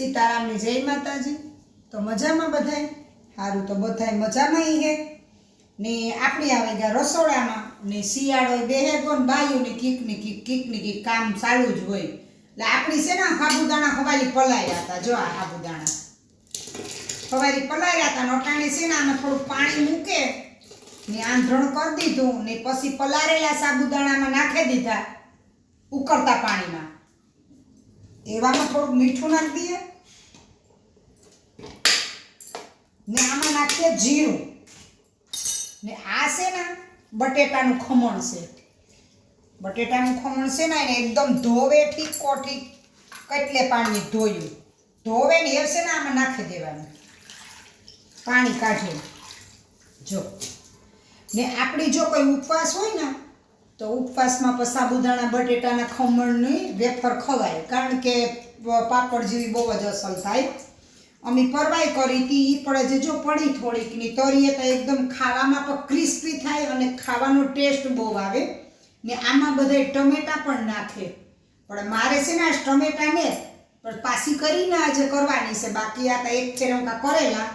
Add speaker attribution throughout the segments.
Speaker 1: सीताराम जय माताजी। तो मजा में बधाई सारू तो बधाई मजा में ही है ने आपणी आवे गया रसोड़ा में ने शियाळो बेहेगो ने बायु ने कीक काम चालू ज होय એટલે આપણી છે ને સાબુદાણા હવાલી પલાળ્યા હતા। જો આ સાબુદાણા હવાલી પલાળ્યા હતા નોટાણી છે ને આમાં થોડું પાણી મૂકે ને આંધણ કરી દીધું ને પછી પલાળેલા સાબુદાણામાં નાખી દીધા ઉકળતા પાણીમાં। એવામાં થોડું મીઠું નાખી દઈએ ને આમાં નાખીએ જીરું ને આ છે ને બટેટાનું ખમણ છે। બટેટાનું ખમણ છે ને એને એકદમ ધોવે ઠીકો ઠીક કેટલે પાણી ધોયું ધોવે ને એ છે ને આમાં નાખી દેવાનું પાણી કાઢે। જો ને આપણી જો કોઈ ઉપવાસ હોય ને તો ઉપવાસમાં પછી સાબુદાણા બટેટાના ખમણની વેફર ખવાય કારણ કે પાપડ જેવી બહુ જ અસર થાય। અમે પરવાઈ કરી હતી એ પડે જો પડી થોડીક ની તરીએ તો એકદમ ખાવામાં પણ ક્રિસ્પી થાય અને ખાવાનો ટેસ્ટ બહુ આવે ને આમાં બધા ટમેટા પણ નાખે પણ મારે છે ને આ ટમેટા ને પણ પાછી કરીને આજે કરવાની છે બાકી આ તો એક ફેરવકા કરેલા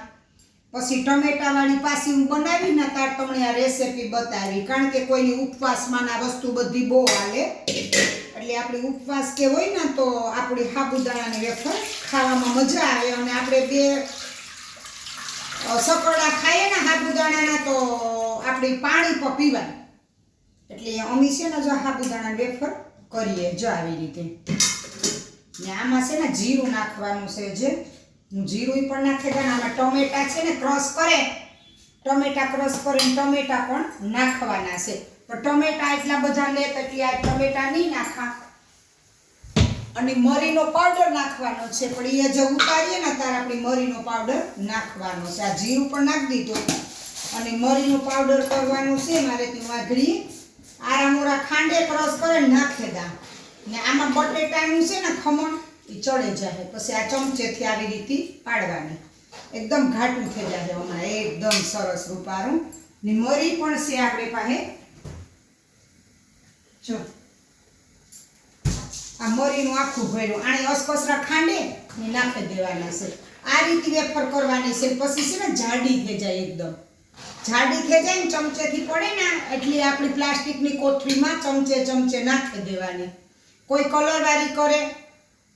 Speaker 1: પછી ટમેટા વાળી પાછી હું બનાવી ને તાર તમને આ રેસીપી બતાવી કારણ કે કોઈની ઉપવાસમાં આ વસ્તુ બધી બહુ હાલે એટલે આપણી ઉપવાસ કે હોય ને તો આપણી સાબુદાણાની વેફર ખાવામાં મજા આવે અને આપણે બે સકરડા ખાઈએ ને સાબુદાણાના તો આપણી પાણી પણ પીવાય એટલે અમે છે ને જો સાબુદાણા વેફર કરીએ જો આવી રીતે ને આમાં છે ને જીરું નાખવાનું છે જે હું જીરું પણ નાખી દઉં આમાં ટમેટા છે ને ક્રશ કરે ટમેટા ક્રશ કરીને ટમેટા પણ નાખવાના છે પણ ટમેટા એટલા બધા લે એટલે આ ટમેટા નહીં નાખા અને મરીનો પાવડર નાખવાનો છે પણ એ જે ઉતારીએ ને ત્યારે આપણે મરીનો પાવડર નાખવાનો છે। આ જીરું પણ નાખી દીધું અને મરીનો પાવડર કરવાનો છે મારે ત્યાં વાઘડી આરામોરા ખાંડે ક્રશ કરીને નાખી દા ને આમાં બટેટાનું છે ને ખમણ એ ચડે જાય પછી આ ચમચેથી આવી રીતે પાડવાની એકદમ ઘાટું થઈ જાય હમણાં એકદમ સરસ રૂપારું ને મરી પણ છે આપણે પાસે જો આ મરીનું આખું ભર્યું આને અસકસરા ખાંડે ને નાખી દેવાના છે આ રીતે વેફર કરવાની છે પછી છે ને જાડી થઈ જાય એકદમ જાડી થઈ જાય ને ચમચેથી પડે ને એટલે આપણી પ્લાસ્ટિકની કોથળીમાં ચમચે નાખી દેવાની કોઈ કલર વાળી કરે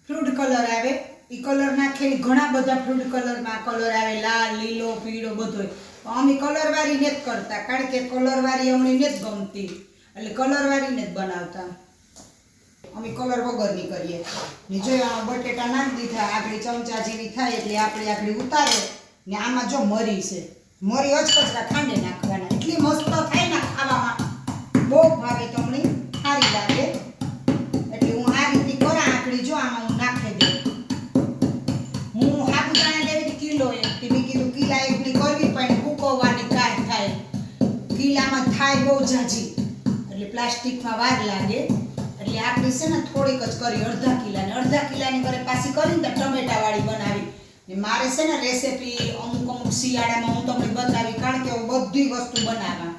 Speaker 1: ફ્રૂટ કલર આવે એ કલર નાખીને ઘણા બધા ફ્રૂટ કલરમાં કલર આવે લાલ લીલો પીળો બધો અમે કલર વાળી ને જ કરતા કારણ કે કલર વાળી અમને ને જ ગમતી એટલે કલર વાળી ને જ બનાવતા અમે કલર વગરની કરીએ ને જો બટેટા નાખી દીધા આગળ ચમચા જેવી થાય એટલે આપણે આગળ ઉતારે ને આમાં જો મરી છે મરી અચકચરા ખાંડે નાખવાના એટલી મસ્ત થાય ને ખાવામાં બહુ ભાવે તમને સારી લાગે એટલે હું આ રીતે કરા આકડી જો આમાં હું નાખી દઉં હું સાબુદાણા લેવી કિલો એક મેં કીધું કિલા એકની કરવી પણ ફૂકવવાની કાંઈ થાય કિલામાં થાય બહુ ઝાઝી એટલે પ્લાસ્ટિકમાં વાર લાગે એટલે આપણે છે ને થોડીક જ કરી અડધા કિલાની ઘરે પાછી કરીને તો ટમેટા વાળી બનાવી ને મારે છે ને રેસીપી અમુક શિયાળામાં હું તમને બતાવી કારણ કે હું બધી વસ્તુ બનાવવા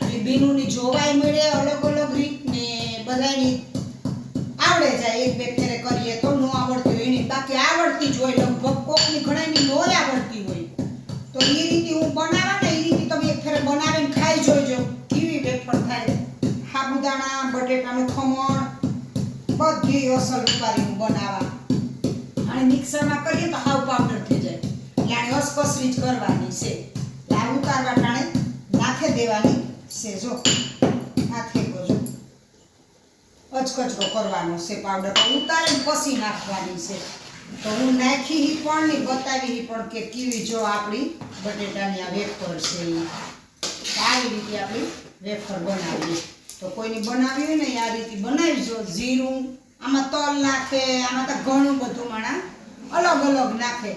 Speaker 1: એટલે બીનુની જોવાય મળે અલગ રીત ને બધાની આવડે જાય એક બે ફેરે કરીએ તો ન આવડતી હોય એની બાકી આવડતી જ હોય લગભગ કોકની ઘણાની ન આવડતી હોય તો એ રીતે હું બનાવવા ને એ રીતે તમે એક ફેરે બનાવીને ખાઈ જોઈજો કેવી વેફર થાય સાબુદાણા બટેટાનું ખમણ બધી અસલ ઉપાડી હું બનાવવા અને મિક્સરમાં કરીએ તો હાવ પાવડર થઈ જાય એટલે આને અસકસરી જ કરવાની છે આ ઉતારવા ટાણે નાખી દેવાની છે જો નાખી દો અચકચરો કરવાનો છે પાવડર ઉતારીને પછી નાખવાની છે તો હું નાખી હી પણ ને બતાવી હી પણ કે કેવી જો આપણી બટેટાની આ વેફર છે આવી રીતે આપણી વેફર બનાવીએ તો કોઈની બનાવી હોય ને આ રીતે બનાવીજો જીરું આમાં તલ નાખે આમાં તો ઘણું બધું માણા અલગ નાખે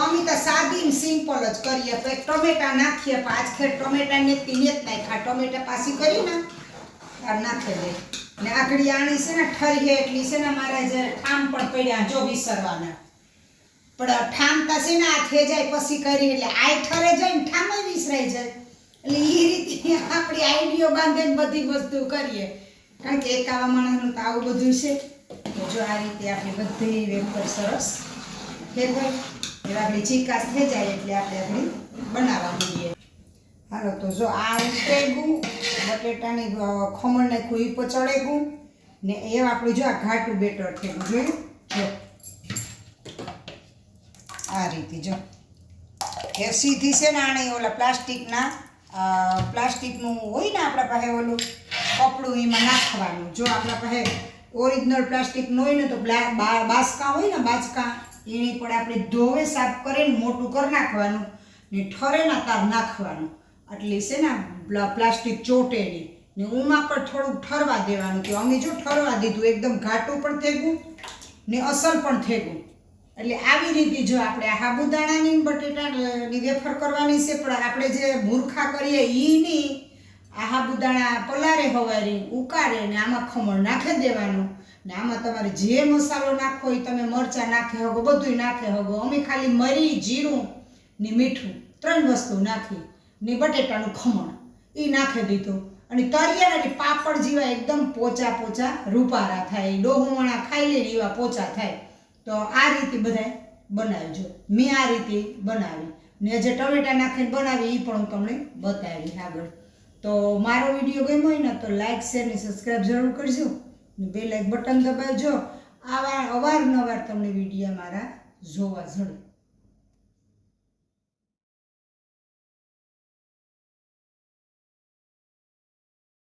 Speaker 1: અમે તો સાદી સિમ્પલ જ કરીએ તો ટમેટા નાખીએ પાંચ ખેર ટમેટા ને નાખ્યા ટમેટા પાછી કરીને નાખી દે ને આકડી આણી છે ને ઠરી એટલી છે ને મારા જે ઠામ પણ પડ્યા જો વિસરવાના પણ ઠામતા છે ને આ થઈ જાય પછી કરી એટલે આ ઠરે જાય ને ઠામે વિસરાઈ જાય એટલે એ રીતે આપણી આઈડિયો બાંધીને બધી વસ્તુ કરીએ કારણ કે એક આવા માણસનું તો આવું બધું છે તો જો આ રીતે આપણી બધી વેફર સરસ ફેરવાય એટલે આપણી ચીકાશ થઈ જાય એટલે આપણે આપણી બનાવવા માંડીએ. હાલો તો જો આ ઉતરેગું બટેટાની ખમણ નાખ્યું એ પર ચડેગું ને એ આપણું જો આ ઘાટું બેટર થયું જોયું જો આ રીતે જો એ સીધી છે ને આણે ઓલા પ્લાસ્ટિકનું હોય ને આપણા પાસે ઓલું કપડું એમાં નાખવાનું. જો આપણા પાસે ઓરિજિનલ પ્લાસ્ટિક ન હોય ને તો બાસકા હોય ને બાચકા એની પણ આપણે ધોવે સાફ કરીને મોટું કરી નાખવાનું ને ઠરે ના તાર નાખવાનું એટલે છે ને પ્લાસ્ટિક ચોટે નહીં ને ઉમાં પણ થોડુંક ઠરવા દેવાનું. કે અમે જો ઠરવા દીધું એકદમ ઘાટું પણ થઈ ગયું ને અસલ પણ થઈ ગયું. એટલે આવી રીતે જો આપણે આ સાબુદાણાની બટેટાની વેફર કરવાની છે પણ આપણે જે મૂર્ખા કરીએ એ નહીં. આ સાબુદાણા પલારે હવારી ઉકાળે ને આમાં ખમણ નાખી દેવાનું ને આમાં તમારે જે મસાલો નાખવો હોય તમે મરચાં નાખે હગો બધુંય નાખે હગો. અમે ખાલી મરી જીરું ને મીઠું 3 વસ્તુ નાખી ને બટેટાનું ખમણ એ નાખી દીધું અને તળિયા એટલે પાપડ જેવા એકદમ પોચા પોચા રૂપારા થાય. ડોહુમાણા ખાઈ લે ને એવા પોચા થાય. તો આ રીતે બધાય બનાવજો. મેં આ રીતે બનાવી ને જે ટમેટા નાખીને બનાવી એ પણ હું તમને બતાવી આગળ. તો મારો વિડીયો ગમ્યો હોય ને તો લાઇક શેર ને સબસ્ક્રાઈબ જરૂર કરજો ને બે લાઇક બટન દબાવજો. આવા અવારનવાર તમને વિડીયો મારા જોવા જડે.